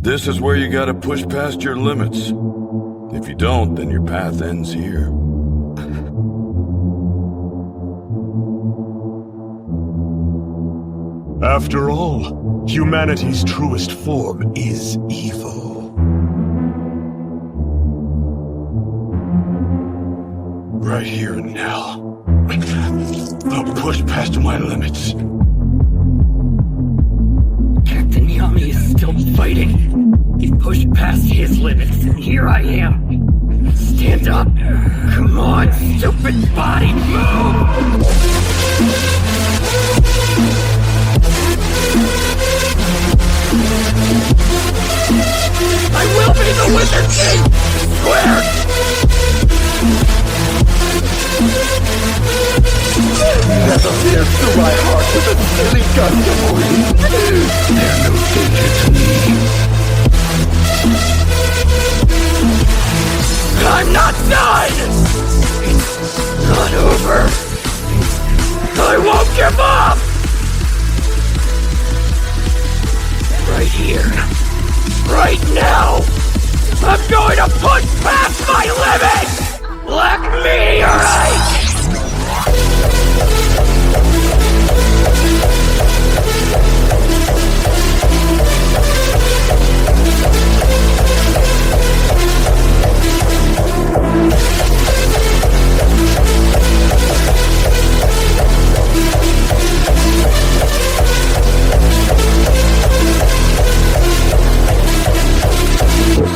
This is where you gotta push past your limits. If you don't, then your path ends here. After all, humanity's truest form is evil. Right here and now, I'll push past my limits. Captain Yami is still fighting. He's pushed past his limits, and here I am. Stand up. Come on, stupid body, move! I will be the Wizard King! Swear! Never fear through my heart with a silly gust of wind. They're no danger to me. I'm not done! It's not over. I won't give up! Right here. Right now! I'm going to push past my limits! Let me, alright?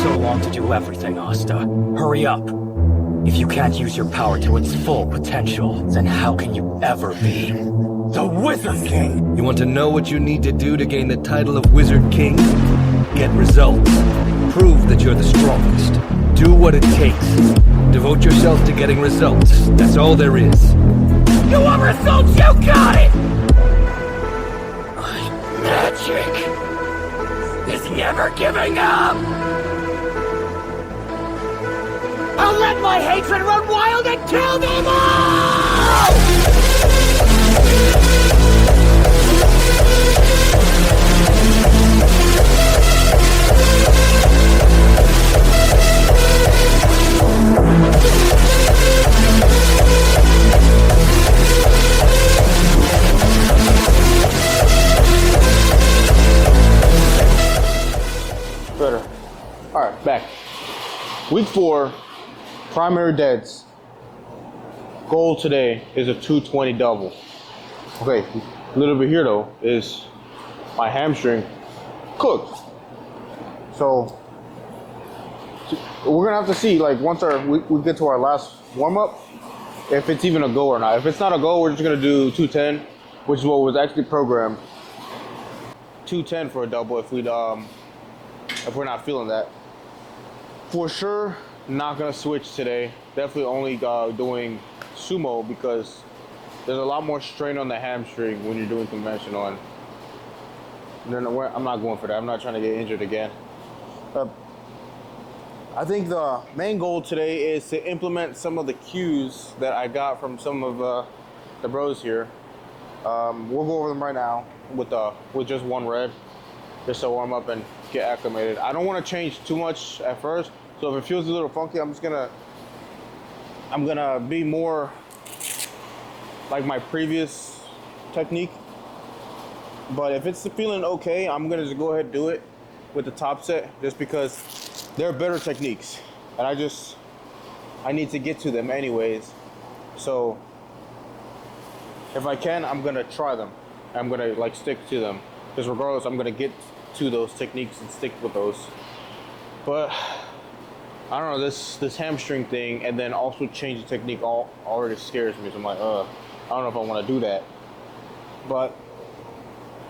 So long to do everything, Asta. Hurry up. If you can't use your power to its full potential, then how can you ever be the Wizard King? You want to know what you need to do to gain the title of Wizard King? Get results. Prove that you're the strongest. Do what it takes. Devote yourself to getting results. That's all there is. You want results? You got it! My magic is never giving up! I'll let my hatred run wild and kill them all! Better. Alright, back. Week 4, primary deads. Goal today is a 220 double. Okay, a little bit here though is my hamstring cooked. So we're gonna have to see, like, once we get to our last warm up, if it's even a go or not. If it's not a go, we're just gonna do 210, which is what was actually programmed. 210 for a double if we're not feeling that. For sure, not gonna switch today. Definitely only doing sumo because there's a lot more strain on the hamstring when you're doing conventional. And then I'm not going for that. I'm not trying to get injured again. I think the main goal today is to implement some of the cues that I got from some of the bros here. We'll go over them right now with just one red, just to warm up and get acclimated. I don't want to change too much at first, so if it feels a little funky, I'm gonna be more like my previous technique. But if it's feeling okay, I'm gonna just go ahead and do it with the top set, just because they're better techniques, and I need to get to them anyways. So if I can, I'm gonna try them. I'm gonna like stick to them, because regardless, I'm gonna get to those techniques and stick with those. But I don't know, this hamstring thing and then also change the technique already scares me. So I'm like, I don't know if I want to do that. But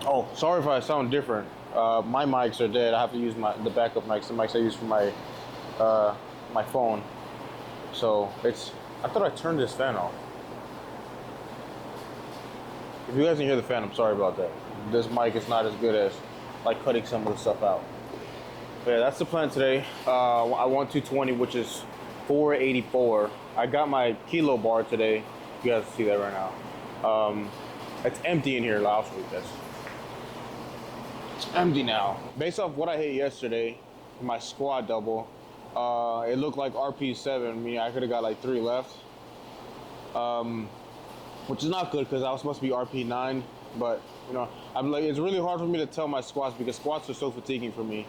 oh, sorry if I sound different. My mics are dead. I have to use the backup mics, the mics I use for my my phone. So I thought I turned this fan off. If you guys can hear the fan, I'm sorry about that. This mic is not as good as like cutting some of the stuff out. But yeah, that's the plan today. I want 220, which is 484. I got my kilo bar today. You guys see that right now. It's empty in here last week. It's empty now. Based off what I hit yesterday, my squat double, it looked like RP7. I mean, I could have got like 3 left, which is not good because I was supposed to be RP9. But you know, I'm like, it's really hard for me to tell my squats because squats are so fatiguing for me.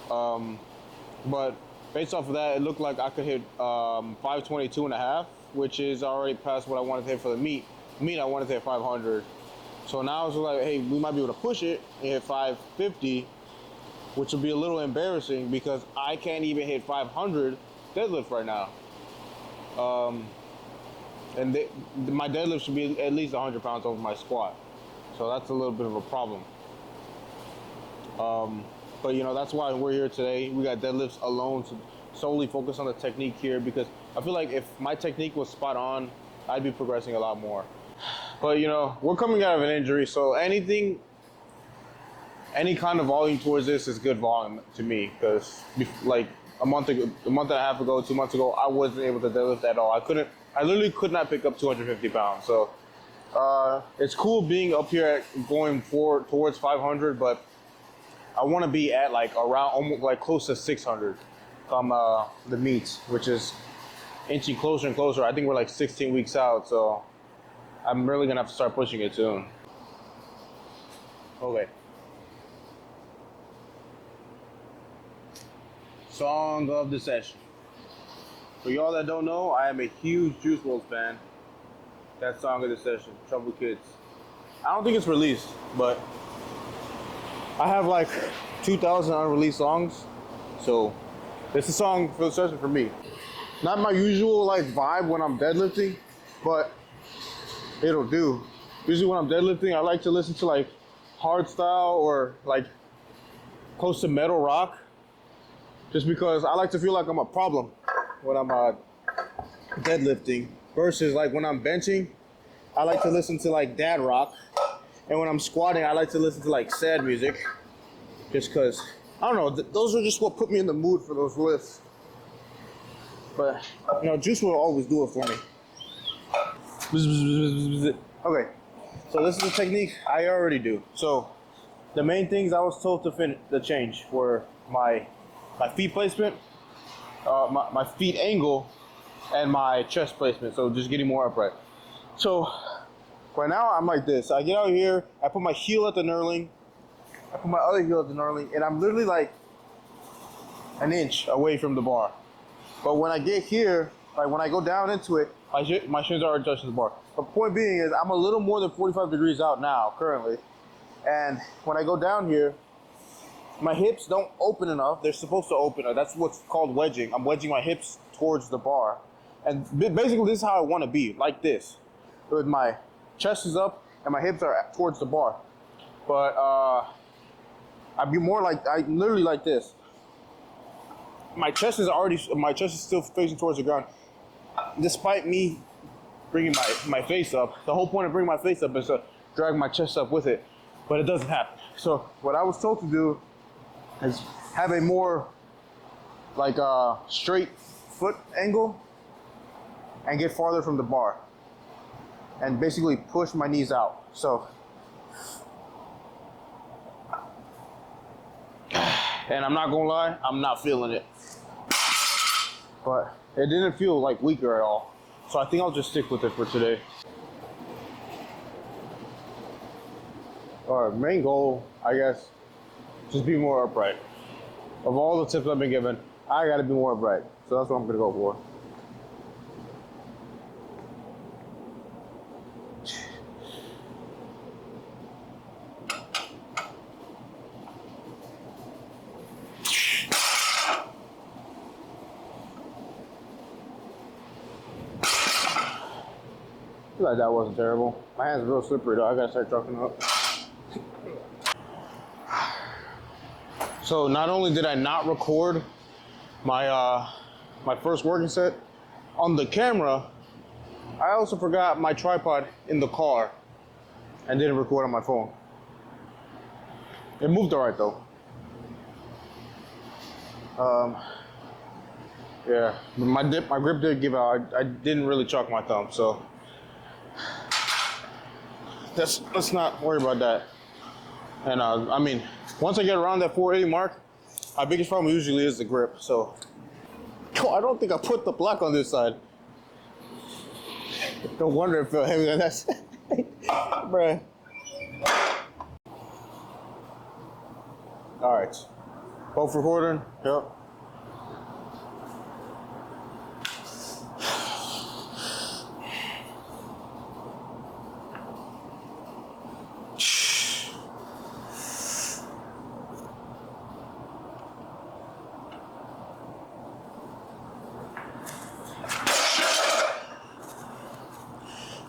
But based off of that, it looked like I could hit 522 and a half, which is already past what I wanted to hit for the meet. I wanted to hit 500. So now it's like, hey, we might be able to push it and hit 550, which will be a little embarrassing because I can't even hit 500 deadlift right now. And my deadlift should be at least 100 pounds over my squat. So that's a little bit of a problem. But you know, that's why we're here today. We got deadlifts alone to solely focus on the technique here because I feel like if my technique was spot on, I'd be progressing a lot more. But you know, we're coming out of an injury, so any kind of volume towards this is good volume to me. Because like a month and a half ago, 2 months ago, I wasn't able to deadlift at all. I literally could not pick up 250 pounds. So it's cool being up here at going forward towards 500, but I want to be at like around almost like close to 600 from the meets, which is inching closer and closer. I think we're like 16 weeks out, so I'm really gonna have to start pushing it soon. Okay. Song of the session. For y'all that don't know, I am a huge Juice WRLD fan. That song of the session, Trouble Kids. I don't think it's released, but I have like 2,000 unreleased songs, so it's a song for the session for me. Not my usual like vibe when I'm deadlifting, but it'll do. Usually when I'm deadlifting, I like to listen to like hardstyle or like close to metal rock, just because I like to feel like I'm a problem when I'm deadlifting. Versus like when I'm benching, I like to listen to like dad rock, and when I'm squatting, I like to listen to like sad music, just because I don't know. Those are just what put me in the mood for those lifts. But you know, Juice will always do it for me. Okay, so this is the technique I already do. So the main things I was told to change were my feet placement, my feet angle, and my chest placement. So just getting more upright. So right now I'm like this. I get out here, I put my heel at the knurling, I put my other heel at the knurling, and I'm literally like an inch away from the bar. But when I get here, like when I go down into it, my shins are already touching the bar. The point being is I'm a little more than 45 degrees out now, currently. And when I go down here, my hips don't open enough. They're supposed to open. That's what's called wedging. I'm wedging my hips towards the bar. And basically this is how I want to be, like this. With my chest is up and my hips are towards the bar. But I'd be more like, I'm literally like this. My chest is still facing towards the ground. Despite me bringing my face up, the whole point of bringing my face up is to drag my chest up with it, but it doesn't happen. So what I was told to do is have a more like straight foot angle and get farther from the bar and basically push my knees out. So, and I'm not gonna lie, I'm not feeling it, but it didn't feel like weaker at all. So I think I'll just stick with it for today. Our main goal, I guess, just be more upright. Of all the tips I've been given, I gotta be more upright. So that's what I'm gonna go for. I feel like that wasn't terrible. My hands are real slippery though. I gotta start trucking up. So not only did I not record my my first working set on the camera, I also forgot my tripod in the car and didn't record on my phone. It moved alright though. Yeah, my grip did give out. I didn't really chalk my thumb, so let's not worry about that. And I mean, Once I get around that 480 mark, my biggest problem usually is the grip. So, I don't think I put the block on this side. No wonder it felt heavy. That's, bruh. All right, both recording. Yep.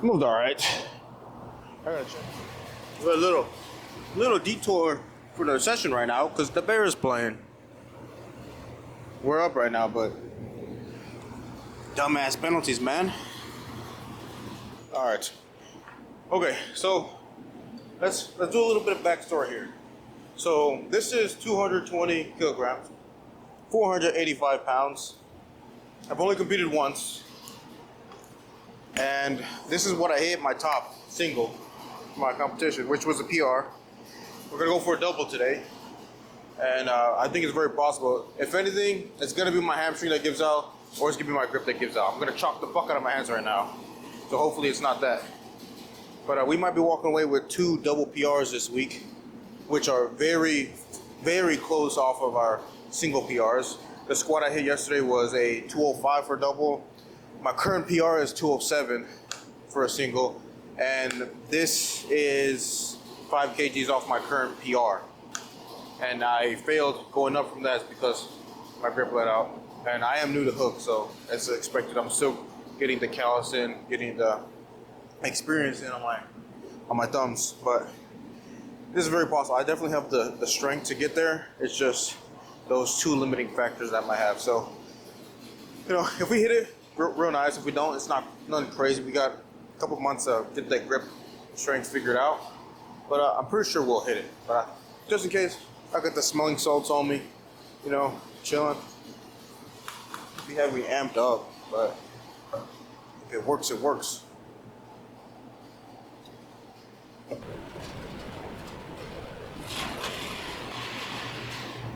Moved all right. I gotta check. A little detour for the session right now because the Bears playing. We're up right now, but dumbass penalties, man. All right. Okay, so let's do a little bit of backstory here. So this is 220 kilograms, 485 pounds. I've only competed once. And this is what I hit my top single for my competition, which was a PR. We're gonna go for a double today. And I think it's very possible. If anything, it's gonna be my hamstring that gives out, or it's gonna be my grip that gives out. I'm gonna chalk the fuck out of my hands right now. So hopefully it's not that. But we might be walking away with 2 double PRs this week, which are very, very close off of our single PRs. The squat I hit yesterday was a 205 for double. My current PR is 207 for a single, and this is 5 kgs off my current PR. And I failed going up from that because my grip let out. And I am new to hook, so as expected, I'm still getting the callus in, getting the experience in on my thumbs. But this is very possible. I definitely have the strength to get there. It's just those 2 limiting factors that I might have. So, you know, if we hit it, real nice. If we don't, it's nothing crazy. We got a couple months to get that grip strength figured out. But I'm pretty sure we'll hit it. But just in case, I got the smelling salts on me, you know, chilling. We have me amped up, but if it works, it works.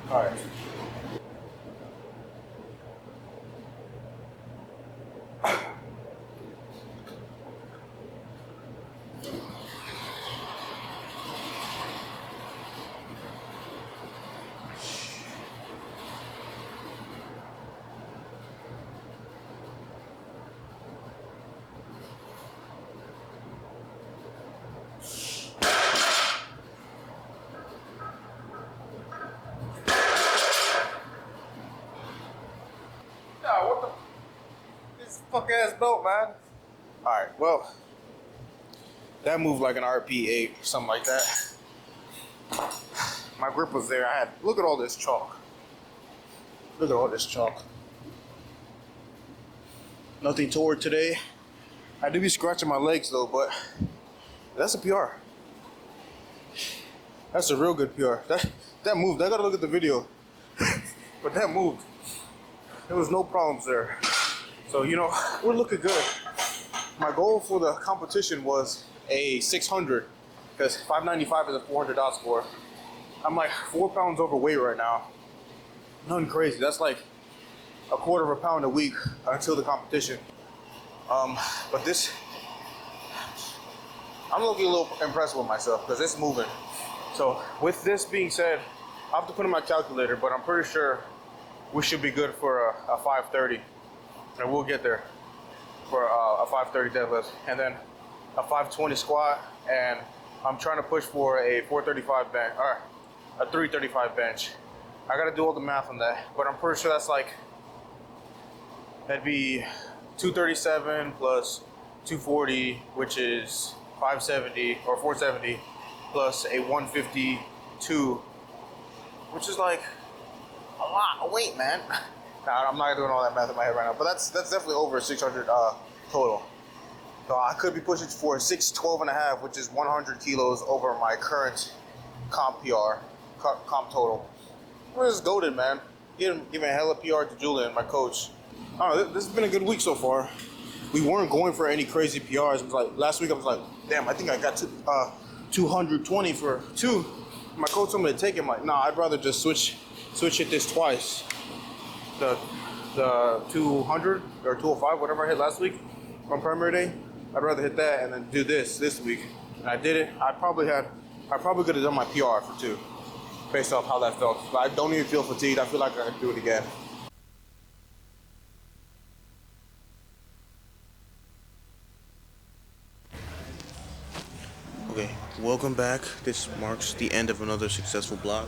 All right. Fuck ass belt, man. Alright, well, that moved like an RP8 or something like that. My grip was there. Look at all this chalk. Look at all this chalk. Nothing toward today. I do be scratching my legs though, but that's a PR. That's a real good PR. That moved. I gotta look at the video. But that moved. There was no problems there. So, you know, we're looking good. My goal for the competition was a 600, because 595 is a 400 dot score. I'm like 4 pounds overweight right now. Nothing crazy. That's like a quarter of a pound a week until the competition. But this, I'm looking a little impressed with myself because it's moving. So with this being said, I have to put in my calculator, but I'm pretty sure we should be good for a 530. And we'll get there for a 530 deadlift, and then a 520 squat, and I'm trying to push for a 435 bench, or a 335 bench. I gotta do all the math on that, but I'm pretty sure that's like, that'd be 237 plus 240, which is 570, or 470, plus a 152, which is like a lot of weight, man. Nah, I'm not doing all that math in my head right now, but that's definitely over 600 total. So I could be pushing for 612 and a half, which is 100 kilos over my current comp PR, comp total. We're just goated, man. Giving a hella PR to Julian, my coach. This has been a good week so far. We weren't going for any crazy PRs. It was like last week I was like, damn, I think I got 220 for 2. my coach told me to take it. I'm like, nah, I'd rather just switch hit this twice. The 200 or 205, whatever I hit last week on primary day, I'd rather hit that and then do this week. And I did it. I probably could have done my PR for 2, based off how that felt. But I don't even feel fatigued. I feel like I could do it again. Okay, welcome back. This marks the end of another successful block.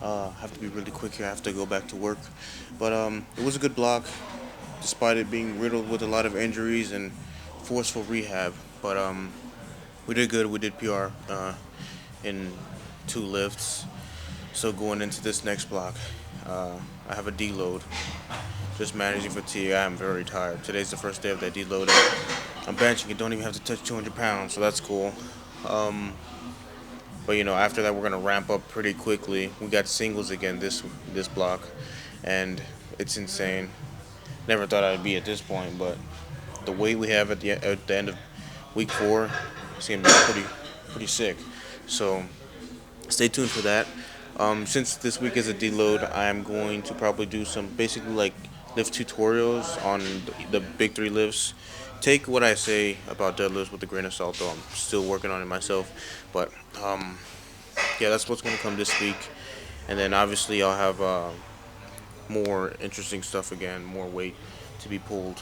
I have to be really quick here. I have to go back to work. But it was a good block, despite it being riddled with a lot of injuries and forceful rehab. But we did good. We did PR in 2 lifts. So going into this next block, I have a deload. Just managing fatigue. I am very tired. Today's the first day of that deload. I'm benching it. Don't even have to touch 200 pounds, so that's cool. But you know, after that, we're gonna ramp up pretty quickly. We got singles again this block, and it's insane. Never thought I'd be at this point, but the weight we have at the end of week 4 is gonna be pretty sick. So stay tuned for that. Since this week is a deload, I am going to probably do some basically like lift tutorials on the big 3 lifts. Take what I say about deadlifts with a grain of salt, though I'm still working on it myself. But yeah, that's what's going to come this week. And then obviously I'll have more interesting stuff again, more weight to be pulled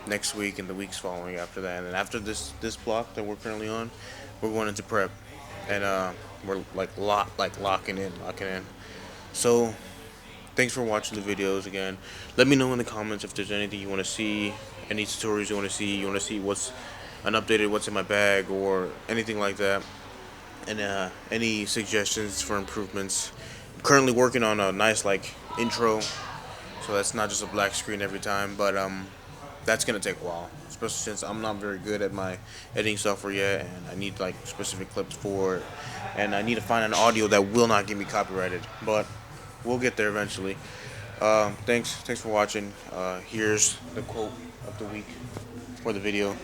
next week and the weeks following after that. And then after this block that we're currently on, we're going into prep, and we're locking in. So thanks for watching the videos again. Let me know in the comments if there's anything you want to see, any tutorials you want to see, what's an updated what's in my bag or anything like that, and any suggestions for improvements. I'm currently working on a nice intro, so that's not just a black screen every time, but that's gonna take a while, especially since I'm not very good at my editing software yet, and I need specific clips for it, and I need to find an audio that will not get me copyrighted, but we'll get there eventually. Thanks for watching. Here's the quote of the week for the video.